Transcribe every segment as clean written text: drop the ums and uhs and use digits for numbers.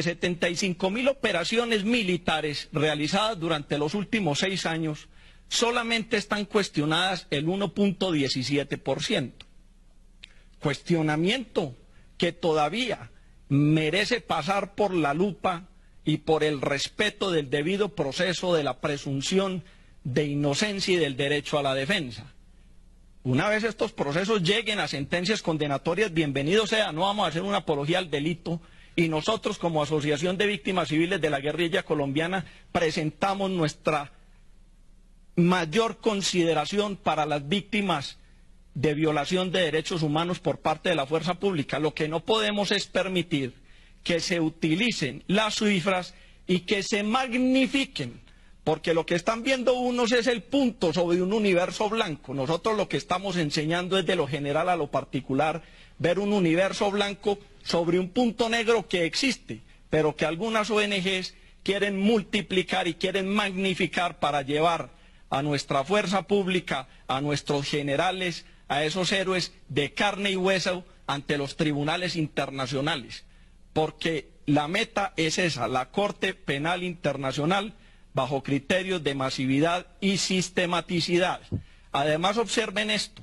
75.000 operaciones militares realizadas durante los últimos 6 años, solamente están cuestionadas el 1.17%. Cuestionamiento que todavía merece pasar por la lupa y por el respeto del debido proceso de la presunción de inocencia y del derecho a la defensa. Una vez estos procesos lleguen a sentencias condenatorias, bienvenido sea, no vamos a hacer una apología al delito, y nosotros como Asociación de Víctimas Civiles de la Guerrilla Colombiana presentamos nuestra mayor consideración para las víctimas de violación de derechos humanos por parte de la fuerza pública. Lo que no podemos es permitir que se utilicen las cifras y que se magnifiquen, porque lo que están viendo unos es el punto sobre un universo blanco. Nosotros lo que estamos enseñando es de lo general a lo particular, ver un universo blanco sobre un punto negro que existe, pero que algunas ONGs quieren multiplicar y quieren magnificar para llevar a nuestra fuerza pública, a nuestros generales, a esos héroes de carne y hueso ante los tribunales internacionales. Porque la meta es esa, la Corte Penal Internacional, bajo criterios de masividad y sistematicidad. Además, observen esto,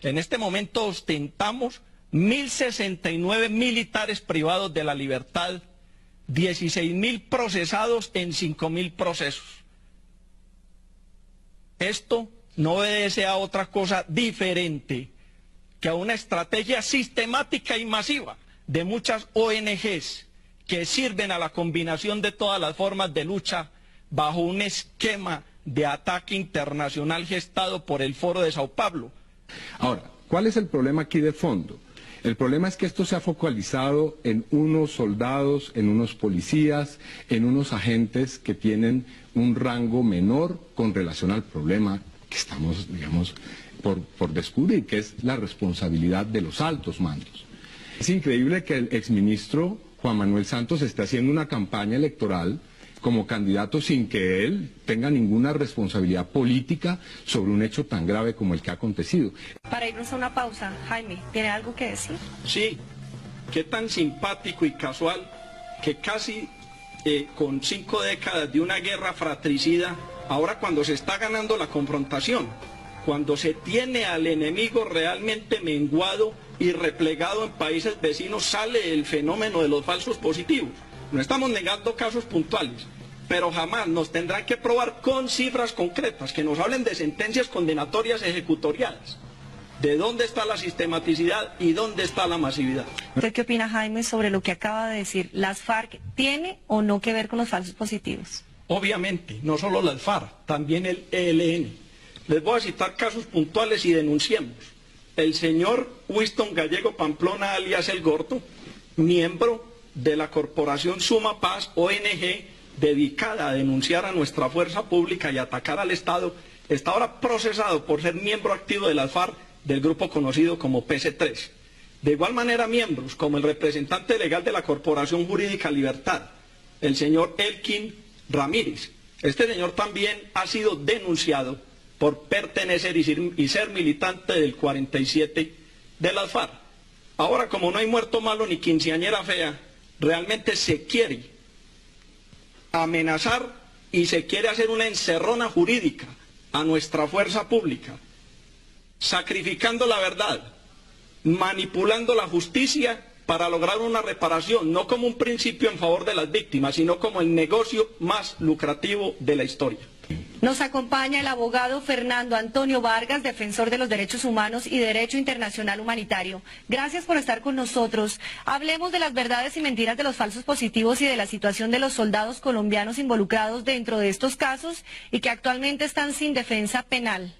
en este momento ostentamos 1.069 militares privados de la libertad, 16.000 procesados en 5.000 procesos. Esto no obedece a otra cosa diferente que a una estrategia sistemática y masiva de muchas ONGs que sirven a la combinación de todas las formas de lucha bajo un esquema de ataque internacional gestado por el Foro de Sao Paulo. Ahora, ¿cuál es el problema aquí de fondo? El problema es que esto se ha focalizado en unos soldados, en unos policías, en unos agentes que tienen un rango menor con relación al problema que estamos, digamos, por descubrir, que es la responsabilidad de los altos mandos. Es increíble que el exministro Juan Manuel Santos esté haciendo una campaña electoral como candidato sin que él tenga ninguna responsabilidad política sobre un hecho tan grave como el que ha acontecido. Para irnos a una pausa, Jaime, ¿tiene algo que decir? Sí, qué tan simpático y casual que casi con 5 décadas de una guerra fratricida, ahora cuando se está ganando la confrontación, cuando se tiene al enemigo realmente menguado y replegado en países vecinos, sale el fenómeno de los falsos positivos. No estamos negando casos puntuales, pero jamás nos tendrán que probar con cifras concretas, que nos hablen de sentencias condenatorias ejecutoriales. ¿De dónde está la sistematicidad y dónde está la masividad? ¿Usted qué opina, Jaime, sobre lo que acaba de decir? ¿Las FARC tiene o no que ver con los falsos positivos? Obviamente, no solo las FARC, también el ELN. Les voy a citar casos puntuales y denunciemos. El señor Winston Gallego Pamplona, alias El Gordo, miembro de la corporación Suma Paz, ONG, dedicada a denunciar a nuestra fuerza pública y atacar al Estado, está ahora procesado por ser miembro activo de las FARC, del grupo conocido como PC3. De igual manera, miembros como el representante legal de la Corporación Jurídica Libertad, el señor Elkin Ramírez. Este señor también ha sido denunciado por pertenecer y ser militante del 47 de las FARC. Ahora, como no hay muerto malo ni quinceañera fea, realmente se quiere amenazar y se quiere hacer una encerrona jurídica a nuestra fuerza pública, sacrificando la verdad, manipulando la justicia para lograr una reparación, no como un principio en favor de las víctimas, sino como el negocio más lucrativo de la historia. Nos acompaña el abogado Fernando Antonio Vargas, defensor de los derechos humanos y derecho internacional humanitario. Gracias por estar con nosotros. Hablemos de las verdades y mentiras de los falsos positivos y de la situación de los soldados colombianos involucrados dentro de estos casos y que actualmente están sin defensa penal.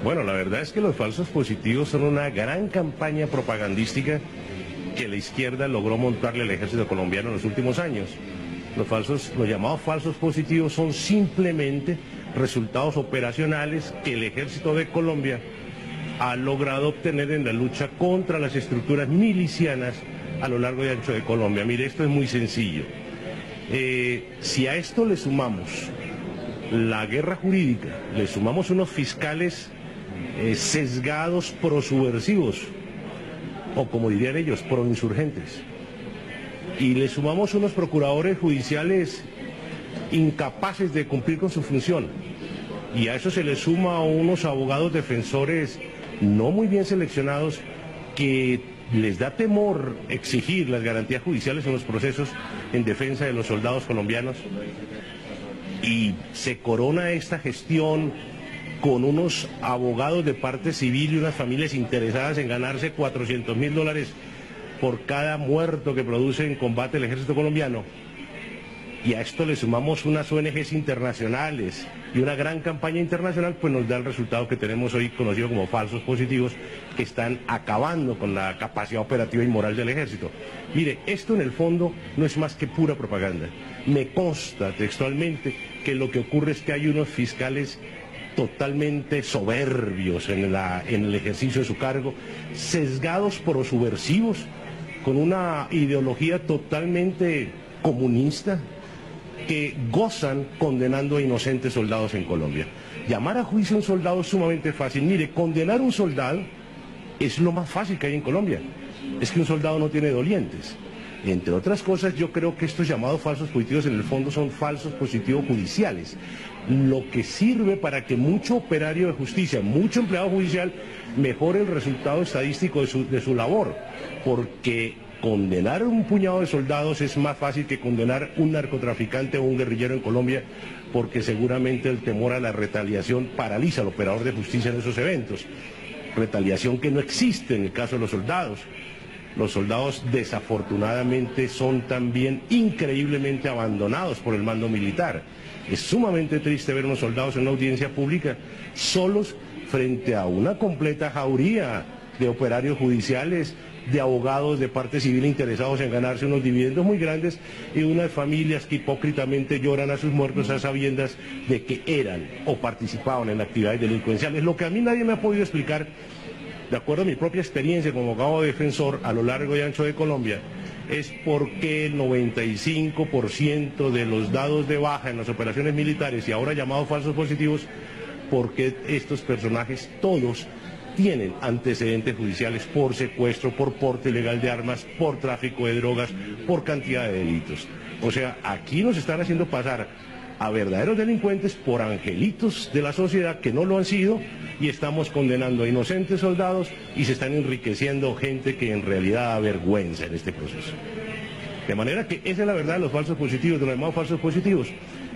Bueno, la verdad es que los falsos positivos son una gran campaña propagandística que la izquierda logró montarle al ejército colombiano en los últimos años. Los llamados falsos positivos son simplemente resultados operacionales que el ejército de Colombia ha logrado obtener en la lucha contra las estructuras milicianas a lo largo y ancho de Colombia. Mire, esto es muy sencillo. Si a esto le sumamos la guerra jurídica, le sumamos unos fiscales sesgados prosubversivos, o como dirían ellos, proinsurgentes, y le sumamos unos procuradores judiciales incapaces de cumplir con su función, y a eso se le suma unos abogados defensores no muy bien seleccionados que les da temor exigir las garantías judiciales en los procesos en defensa de los soldados colombianos, y se corona esta gestión con unos abogados de parte civil y unas familias interesadas en ganarse $400.000 por cada muerto que produce en combate el ejército colombiano. Y a esto le sumamos unas ONGs internacionales y una gran campaña internacional, pues nos da el resultado que tenemos hoy conocido como falsos positivos, que están acabando con la capacidad operativa y moral del ejército. Mire, esto en el fondo no es más que pura propaganda. Me consta textualmente que lo que ocurre es que hay unos fiscales totalmente soberbios en el ejercicio de su cargo, sesgados por subversivos, con una ideología totalmente comunista, que gozan condenando a inocentes soldados en Colombia. Llamar a juicio a un soldado es sumamente fácil. Mire, condenar a un soldado es lo más fácil que hay en Colombia. Es que un soldado no tiene dolientes. Entre otras cosas, yo creo que estos llamados falsos positivos en el fondo son falsos positivos judiciales, lo que sirve para que mucho operario de justicia, mucho empleado judicial, mejore el resultado estadístico de su labor, porque condenar a un puñado de soldados es más fácil que condenar un narcotraficante o un guerrillero en Colombia, porque seguramente el temor a la retaliación paraliza al operador de justicia en esos eventos. Retaliación que no existe en el caso de los soldados. Los soldados desafortunadamente son también increíblemente abandonados por el mando militar. Es sumamente triste ver unos soldados en una audiencia pública solos frente a una completa jauría de operarios judiciales, de abogados de parte civil interesados en ganarse unos dividendos muy grandes, y unas familias que hipócritamente lloran a sus muertos a sabiendas de que eran o participaban en actividades delincuenciales. Lo que a mí nadie me ha podido explicar, de acuerdo a mi propia experiencia como abogado defensor a lo largo y ancho de Colombia, es por qué el 95% de los dados de baja en las operaciones militares, y ahora llamados falsos positivos, porque estos personajes todos tienen antecedentes judiciales por secuestro, por porte ilegal de armas, por tráfico de drogas, por cantidad de delitos. O sea, aquí nos están haciendo pasar a verdaderos delincuentes por angelitos de la sociedad que no lo han sido, y estamos condenando a inocentes soldados y se están enriqueciendo gente que en realidad da vergüenza en este proceso. De manera que esa es la verdad de los falsos positivos, de los llamados falsos positivos.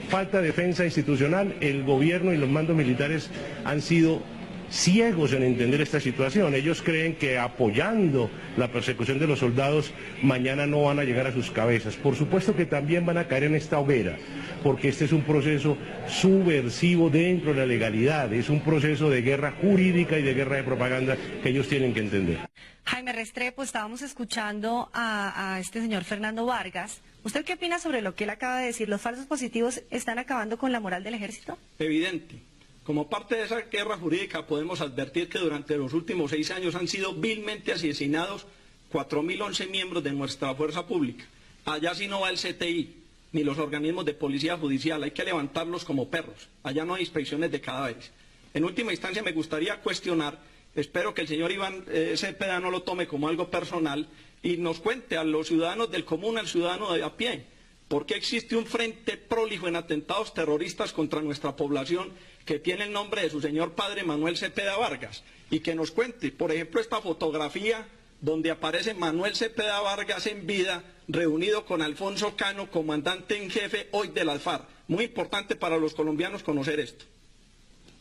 Falta de defensa institucional, el gobierno y los mandos militares han sido ciegos en entender esta situación. Ellos creen que apoyando la persecución de los soldados mañana no van a llegar a sus cabezas. Por supuesto que también van a caer en esta hoguera, porque este es un proceso subversivo dentro de la legalidad, es un proceso de guerra jurídica y de guerra de propaganda que ellos tienen que entender. Jaime Restrepo, estábamos escuchando a este señor Fernando Vargas. ¿Usted qué opina sobre lo que él acaba de decir? ¿Los falsos positivos están acabando con la moral del ejército? Evidente. Como parte de esa guerra jurídica podemos advertir que durante los últimos 6 años han sido vilmente asesinados 4.011 miembros de nuestra fuerza pública. Allá sí no va el CTI, ni los organismos de policía judicial, hay que levantarlos como perros. Allá no hay inspecciones de cadáveres. En última instancia me gustaría cuestionar, espero que el señor Iván Cepeda no lo tome como algo personal y nos cuente a los ciudadanos del común, al ciudadano de a pie, ¿por qué existe un frente prolijo en atentados terroristas contra nuestra población que tiene el nombre de su señor padre Manuel Cepeda Vargas? Y que nos cuente, por ejemplo, esta fotografía donde aparece Manuel Cepeda Vargas en vida, reunido con Alfonso Cano, comandante en jefe hoy de las FARC. Muy importante para los colombianos conocer esto.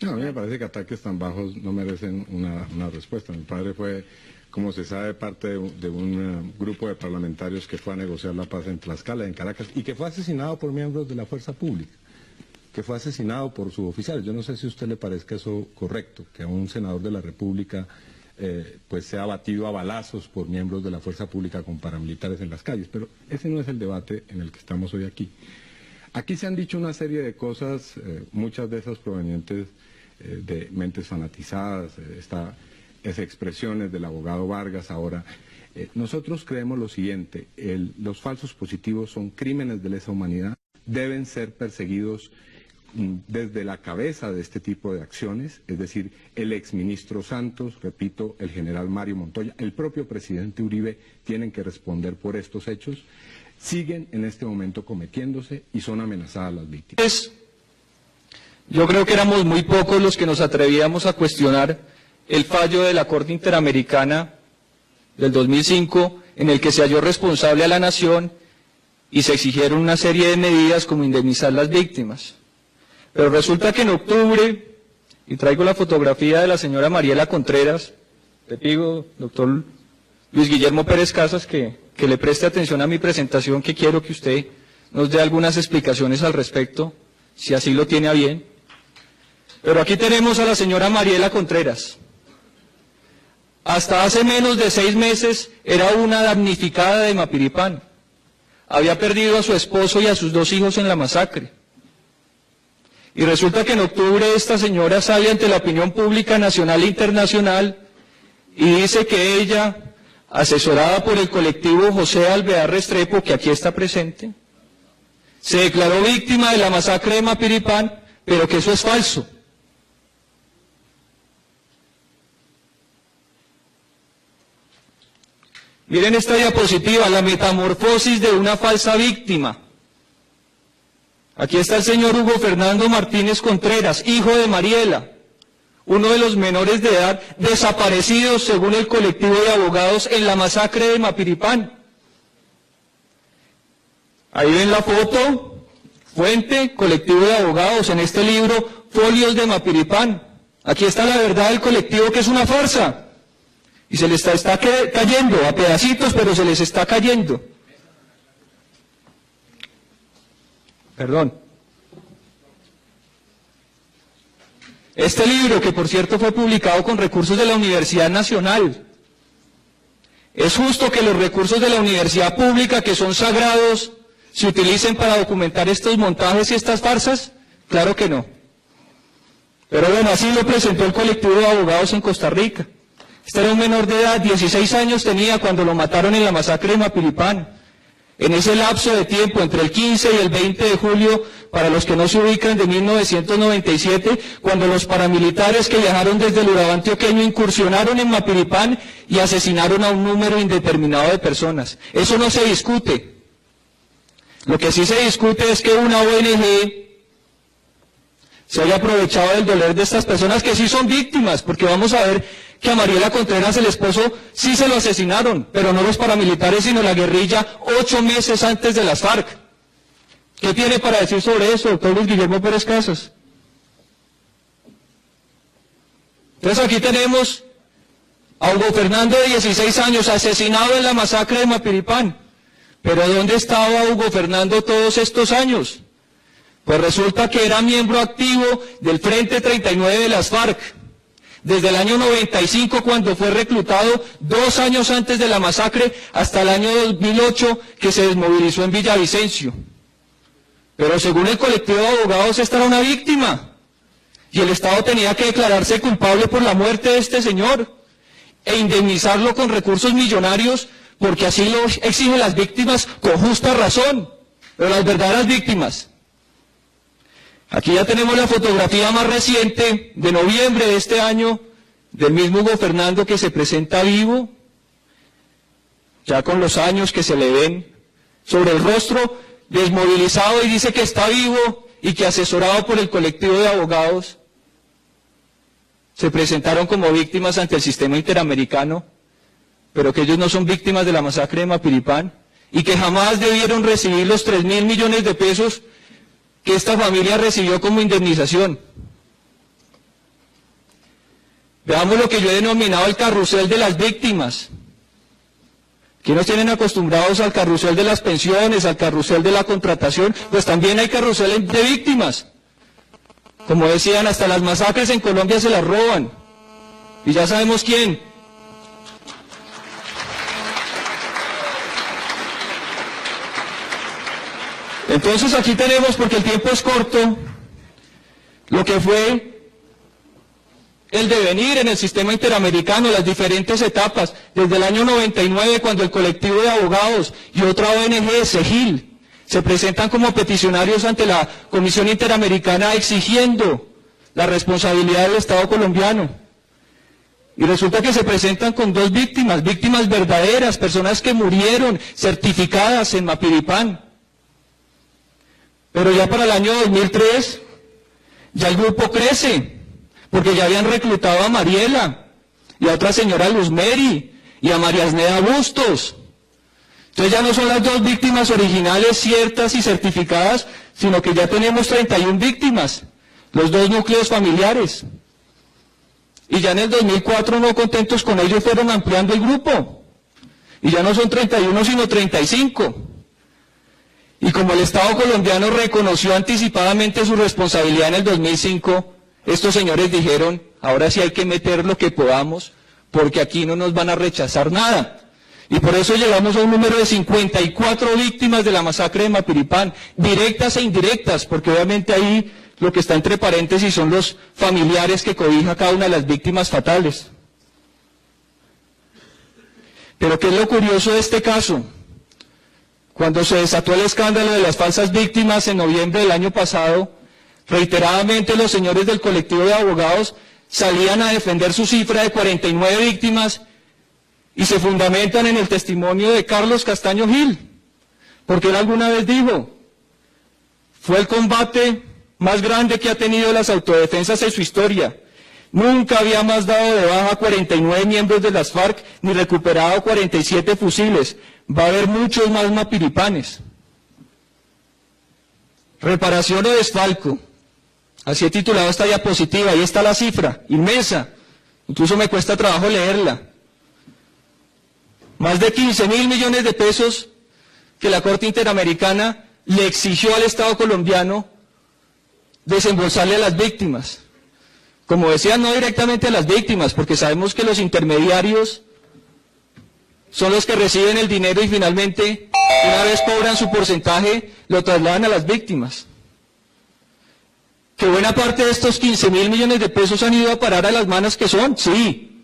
No, a mí me parece que ataques tan bajos no merecen una respuesta. Mi padre fue, como se sabe, parte de un grupo de parlamentarios que fue a negociar la paz en Tlaxcala, en Caracas, y que fue asesinado por miembros de la fuerza pública, que fue asesinado por suboficiales. Yo no sé si a usted le parezca eso correcto, que a un senador de la República pues sea abatido a balazos por miembros de la fuerza pública con paramilitares en las calles, pero ese no es el debate en el que estamos hoy aquí. Aquí se han dicho una serie de cosas, muchas de esas provenientes de mentes fanatizadas, esas expresiones del abogado Vargas ahora. Nosotros creemos lo siguiente: los falsos positivos son crímenes de lesa humanidad, deben ser perseguidos desde la cabeza de este tipo de acciones, es decir, el exministro Santos, repito, el general Mario Montoya, el propio presidente Uribe tienen que responder por estos hechos. siguen en este momento cometiéndose y son amenazadas las víctimas. Yo creo que éramos muy pocos los que nos atrevíamos a cuestionar el fallo de la Corte Interamericana del 2005, en el que se halló responsable a la nación y se exigieron una serie de medidas como indemnizar las víctimas. Pero resulta que en octubre, y traigo la fotografía de la señora Mariela Contreras, le pido, doctor Luis Guillermo Pérez Casas, que le preste atención a mi presentación, que quiero que usted nos dé algunas explicaciones al respecto, si así lo tiene a bien. Pero aquí tenemos a la señora Mariela Contreras. Hasta hace menos de 6 meses era una damnificada de Mapiripán. Había perdido a su esposo y a sus 2 hijos en la masacre. Y resulta que en octubre esta señora sale ante la opinión pública nacional e internacional y dice que ella, asesorada por el colectivo José Alvear Restrepo, que aquí está presente, se declaró víctima de la masacre de Mapiripán, pero que eso es falso. Miren esta diapositiva, la metamorfosis de una falsa víctima. Aquí está el señor Hugo Fernando Martínez Contreras, hijo de Mariela, uno de los menores de edad desaparecidos según el colectivo de abogados en la masacre de Mapiripán. Ahí ven la foto, fuente, colectivo de abogados, en este libro, Folios de Mapiripán. Aquí está la verdad del colectivo, que es una farsa. Y se les está cayendo a pedacitos, pero se les está cayendo. Perdón. Este libro, que por cierto fue publicado con recursos de la Universidad Nacional, ¿es justo que los recursos de la universidad pública, que son sagrados, se utilicen para documentar estos montajes y estas farsas? Claro que no. Pero bueno, así lo presentó el colectivo de abogados en Costa Rica. Este era un menor de edad, 16 años tenía cuando lo mataron en la masacre de Mapiripán. En ese lapso de tiempo, entre el 15 y el 20 de julio, para los que no se ubican, de 1997, cuando los paramilitares que viajaron desde el Urabá antioqueño incursionaron en Mapiripán y asesinaron a un número indeterminado de personas. Eso no se discute. Lo que sí se discute es que una ONG se haya aprovechado del dolor de estas personas que sí son víctimas, porque vamos a ver que a Mariela Contreras, el esposo, sí se lo asesinaron, pero no los paramilitares, sino la guerrilla, 8 meses antes de las FARC. ¿Qué tiene para decir sobre eso, doctor Luis Guillermo Pérez Casas? Entonces aquí tenemos a Hugo Fernando, de 16 años, asesinado en la masacre de Mapiripán. Pero ¿dónde estaba Hugo Fernando todos estos años? Pues resulta que era miembro activo del Frente 39 de las FARC. Desde el año 95, cuando fue reclutado, 2 años antes de la masacre, hasta el año 2008, que se desmovilizó en Villavicencio. Pero según el colectivo de abogados, esta era una víctima. Y el Estado tenía que declararse culpable por la muerte de este señor e indemnizarlo con recursos millonarios, porque así lo exigen las víctimas con justa razón. Pero las verdaderas víctimas. Aquí ya tenemos la fotografía más reciente, de noviembre de este año, del mismo Hugo Fernando, que se presenta vivo, ya con los años que se le ven sobre el rostro, desmovilizado, y dice que está vivo y que, asesorado por el colectivo de abogados, se presentaron como víctimas ante el sistema interamericano, pero que ellos no son víctimas de la masacre de Mapiripán y que jamás debieron recibir los 3.000 millones de pesos que esta familia recibió como indemnización. Veamos lo que yo he denominado el carrusel de las víctimas. Aquí nos tienen acostumbrados al carrusel de las pensiones, al carrusel de la contratación, pues también hay carrusel de víctimas. Como decían, hasta las masacres en Colombia se las roban. Y ya sabemos quién. Entonces aquí tenemos, porque el tiempo es corto, lo que fue el devenir en el sistema interamericano, las diferentes etapas, desde el año 99, cuando el colectivo de abogados y otra ONG, SEGIL, se presentan como peticionarios ante la Comisión Interamericana exigiendo la responsabilidad del Estado colombiano. Y resulta que se presentan con 2 víctimas, víctimas verdaderas, personas que murieron, certificadas en Mapiripán. Pero ya para el año 2003, ya el grupo crece, porque ya habían reclutado a Mariela, y a otra señora Luz Mary, y a María Asneda Bustos. Entonces ya no son las 2 víctimas originales ciertas y certificadas, sino que ya tenemos 31 víctimas, los 2 núcleos familiares. Y ya en el 2004, no contentos con ello, fueron ampliando el grupo. Y ya no son 31, sino 35. Y como el Estado colombiano reconoció anticipadamente su responsabilidad en el 2005, estos señores dijeron, ahora sí hay que meter lo que podamos, porque aquí no nos van a rechazar nada. Y por eso llegamos a un número de 54 víctimas de la masacre de Mapiripán, directas e indirectas, porque obviamente ahí lo que está entre paréntesis son los familiares que cobija cada una de las víctimas fatales. Pero ¿qué es lo curioso de este caso? Cuando se desató el escándalo de las falsas víctimas en noviembre del año pasado, reiteradamente los señores del colectivo de abogados salían a defender su cifra de 49 víctimas y se fundamentan en el testimonio de Carlos Castaño Gil, porque él alguna vez dijo, fue el combate más grande que ha tenido las autodefensas en su historia. Nunca había más dado de baja 49 miembros de las FARC ni recuperado 47 fusiles. Va a haber muchos más mapiripanes. Reparación o desfalco. Así he titulado esta diapositiva. Ahí está la cifra, inmensa. Incluso me cuesta trabajo leerla. Más de 15.000 millones de pesos que la Corte Interamericana le exigió al Estado colombiano desembolsarle a las víctimas. Como decía, no directamente a las víctimas, porque sabemos que los intermediarios son los que reciben el dinero y finalmente, una vez cobran su porcentaje, lo trasladan a las víctimas. Que buena parte de estos 15.000 millones de pesos han ido a parar a las manos que son, sí.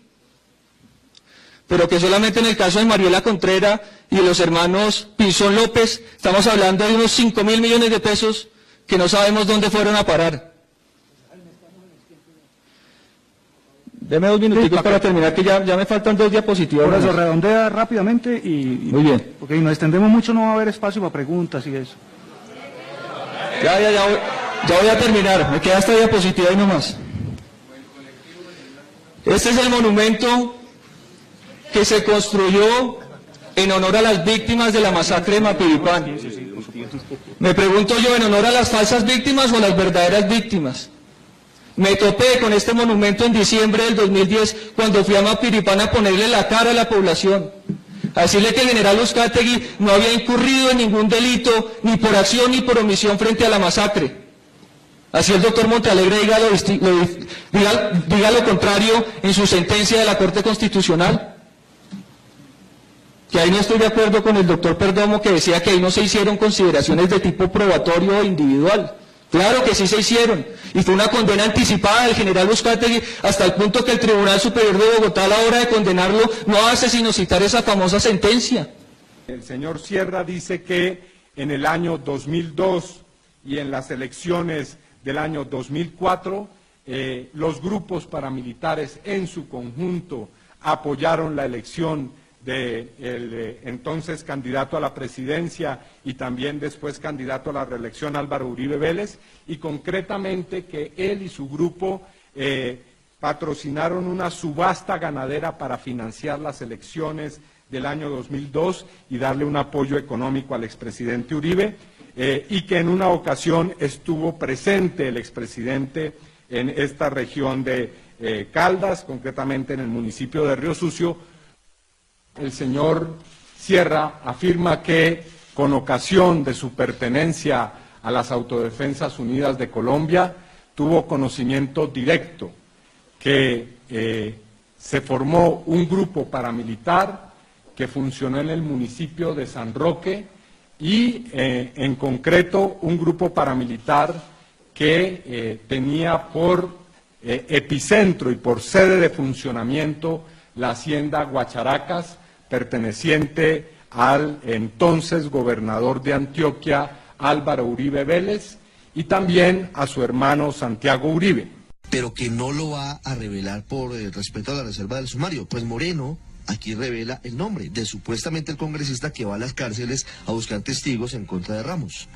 Pero que solamente en el caso de Mariela Contreras y de los hermanos Pinzón López, estamos hablando de unos 5.000 millones de pesos que no sabemos dónde fueron a parar. Deme 2 minuticos para terminar, que ya me faltan 2 diapositivas. Por eso, redondea rápidamente y... Muy bien. Porque si nos extendemos mucho no va a haber espacio para preguntas y eso. Ya voy a terminar, me queda esta diapositiva y no más. Este es el monumento que se construyó en honor a las víctimas de la masacre de Mapiripán. Me pregunto yo, ¿en honor a las falsas víctimas o a las verdaderas víctimas? Me topé con este monumento en diciembre del 2010 cuando fui a Mapiripán a ponerle la cara a la población, a decirle que el general Uzcategui no había incurrido en ningún delito, ni por acción ni por omisión frente a la masacre. Así el doctor Montealegre diga lo contrario en su sentencia de la Corte Constitucional. Que ahí no estoy de acuerdo con el doctor Perdomo, que decía que ahí no se hicieron consideraciones de tipo probatorio o individual. Claro que sí se hicieron, y fue una condena anticipada del general Uzcategui hasta el punto que el Tribunal Superior de Bogotá, a la hora de condenarlo, no hace sino citar esa famosa sentencia. El señor Sierra dice que en el año 2002 y en las elecciones del año 2004, los grupos paramilitares en su conjunto apoyaron la elección del entonces candidato a la presidencia y también después candidato a la reelección Álvaro Uribe Vélez, y concretamente que él y su grupo patrocinaron una subasta ganadera para financiar las elecciones del año 2002 y darle un apoyo económico al expresidente Uribe, y que en una ocasión estuvo presente el expresidente en esta región de Caldas, concretamente en el municipio de Río Sucio. El señor Sierra afirma que con ocasión de su pertenencia a las Autodefensas Unidas de Colombia, tuvo conocimiento directo que se formó un grupo paramilitar que funcionó en el municipio de San Roque y en concreto un grupo paramilitar que tenía por epicentro y por sede de funcionamiento la hacienda Guacharacas, perteneciente al entonces gobernador de Antioquia, Álvaro Uribe Vélez, y también a su hermano Santiago Uribe. pero que no lo va a revelar por respeto a la reserva del sumario. Pues Moreno aquí revela el nombre de supuestamente el congresista que va a las cárceles a buscar testigos en contra de Ramos,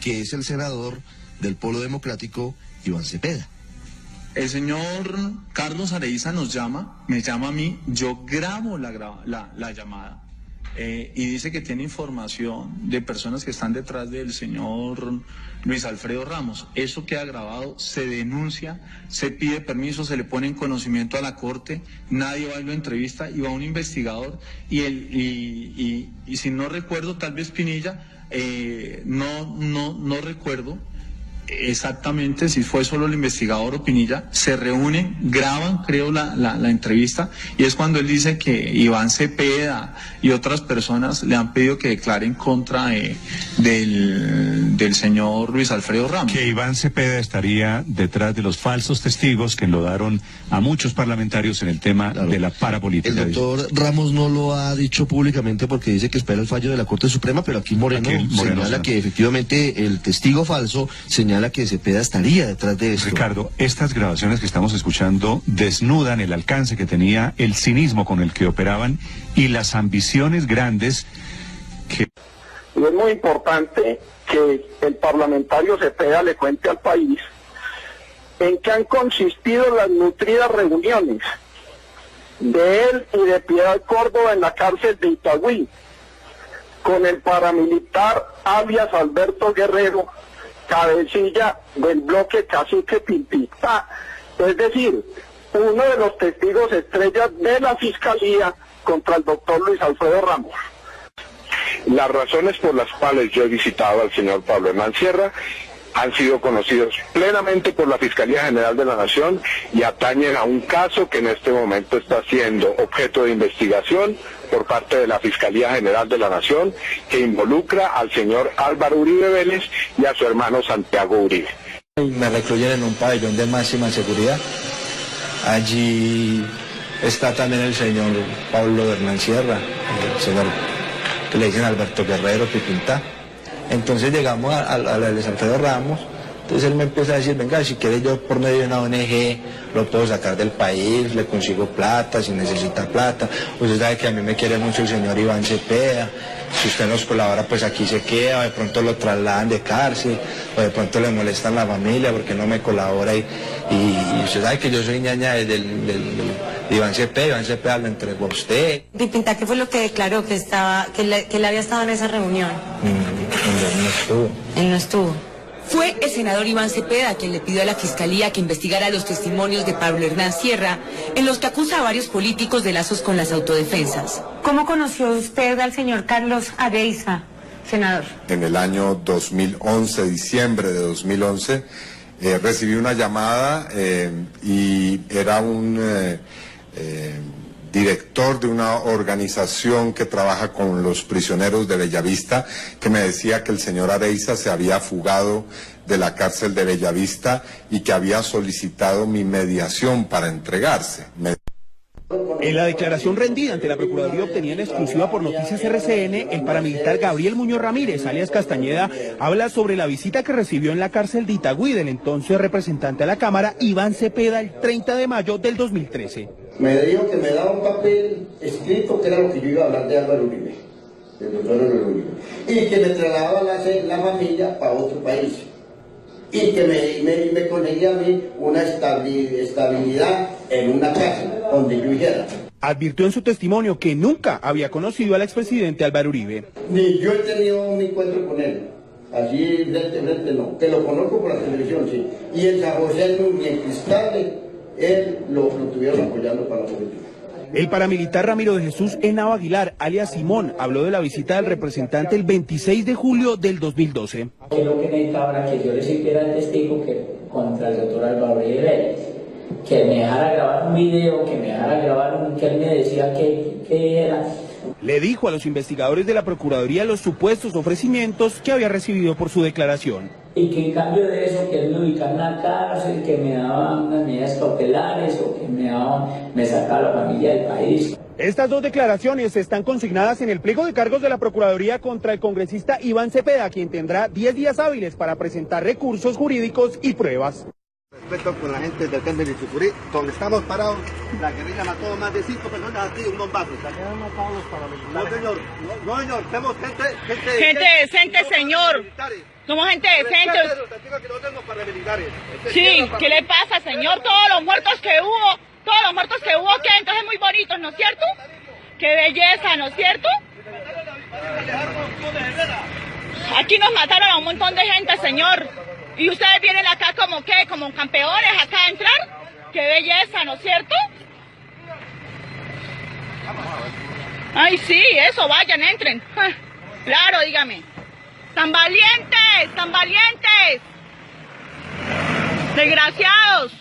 que es el senador del Polo Democrático, Iván Cepeda. El señor Carlos Areiza me llama a mí, yo grabo la llamada y dice que tiene información de personas que están detrás del señor Luis Alfredo Ramos. Eso queda grabado, se denuncia, se pide permiso, se le pone en conocimiento a la corte, nadie va y lo entrevista y va un investigador y si no recuerdo, tal vez Pinilla, no recuerdo exactamente si fue solo el investigador o Pinilla, se reúnen, graban, creo, la entrevista, y es cuando él dice que Iván Cepeda y otras personas le han pedido que declare en contra del señor Luis Alfredo Ramos. Que Iván Cepeda estaría detrás de los falsos testigos que enlodaron a muchos parlamentarios en el tema de la parapolítica. El doctor Ramos no lo ha dicho públicamente porque dice que espera el fallo de la Corte Suprema, pero aquí Moreno señala que efectivamente el testigo falso señala que Cepeda estaría detrás de esto. Ricardo, estas grabaciones que estamos escuchando desnudan el alcance que tenía, el cinismo con el que operaban y las ambiciones grandes que... Y es muy importante que el parlamentario Cepeda le cuente al país en qué han consistido las nutridas reuniones de él y de Piedad Córdoba en la cárcel de Itagüí, con el paramilitar alias Alberto Guerrero, cabecilla del bloque Cacique Pimpitá, es decir, uno de los testigos estrellas de la Fiscalía contra el doctor Luis Alfredo Ramos. Las razones por las cuales yo he visitado al señor Pablo Hernán Sierra han sido conocidos plenamente por la Fiscalía General de la Nación y atañen a un caso que en este momento está siendo objeto de investigación por parte de la Fiscalía General de la Nación, que involucra al señor Álvaro Uribe Vélez y a su hermano Santiago Uribe. Me recluyen en un pabellón de máxima seguridad. Allí está también el señor Pablo Hernán Sierra, el señor que le dicen Alberto Guerrero, Pipintá. Entonces llegamos a Luis Alfredo Ramos, entonces él me empieza a decir, venga, si quiere yo por medio de una ONG lo puedo sacar del país, le consigo plata, si necesita plata. Usted sabe que a mí me quiere mucho el señor Iván Cepeda, si usted nos colabora pues aquí se queda, de pronto lo trasladan de cárcel, o de pronto le molestan la familia porque no me colabora y usted sabe que yo soy ñaña de Iván Cepeda lo entregó a usted. Pipintá, ¿qué fue lo que declaró que él había estado en esa reunión? Él no estuvo. Él no estuvo. Fue el senador Iván Cepeda quien le pidió a la Fiscalía que investigara los testimonios de Pablo Hernán Sierra, en los que acusa a varios políticos de lazos con las autodefensas. ¿Cómo conoció usted al señor Carlos Areiza, senador? En el año 2011, diciembre de 2011, recibí una llamada y era un director de una organización que trabaja con los prisioneros de Bellavista, que me decía que el señor Areiza se había fugado de la cárcel de Bellavista y que había solicitado mi mediación para entregarse. En la declaración rendida ante la Procuraduría obtenida en exclusiva por Noticias RCN, el paramilitar Gabriel Muñoz Ramírez, alias Castañeda, habla sobre la visita que recibió en la cárcel de Itagüí del entonces representante a la Cámara, Iván Cepeda, el 30 de mayo del 2013. Me dijo que me daba un papel escrito que era lo que yo iba a hablar de Álvaro Uribe, del doctor Álvaro Uribe, y que me trasladaba la familia para otro país. Y que me conseguía a mí una estabilidad en una casa donde yo dijera. Advirtió en su testimonio que nunca había conocido al expresidente Álvaro Uribe. Ni yo he tenido un encuentro con él, así frente no, que lo conozco por la televisión, sí. Y en San José ni en Cristal, él lo tuvieron apoyando para la política. El paramilitar Ramiro de Jesús Henao Aguilar, alias Simón, habló de la visita del representante el 26 de julio del 2012. Que lo que necesitaba era que yo le sirviera el testigo contra el doctor Álvaro Uribe Vélez, que me dejara grabar un video, que me dejara grabar que él me decía que era. Le dijo a los investigadores de la Procuraduría los supuestos ofrecimientos que había recibido por su declaración. Y que en cambio de eso, que él me ubicaba en la cárcel, que me daba unas medidas cautelares o que me sacaba la familia del país. Estas dos declaraciones están consignadas en el pliego de cargos de la Procuraduría contra el congresista Iván Cepeda, quien tendrá 10 días hábiles para presentar recursos jurídicos y pruebas. Respeto con la gente del Carmen de Chucurí, donde estamos parados, la guerrilla mató más de 5 personas aquí, un bombazo. No, señor, no, señor, somos gente decente, señor. Somos gente decente. Sí, ¿qué le pasa, señor? Todos los muertos que hubo, ¿qué? Entonces muy bonitos, ¿no es cierto? Qué belleza, ¿no es cierto? Aquí nos mataron a un montón de gente, señor. Y ustedes vienen acá como qué, como campeones acá a entrar. Qué belleza, ¿no es cierto? Ay, sí, eso, vayan, entren. Claro, dígame. ¡Tan valientes! ¡Tan valientes! ¡Desgraciados!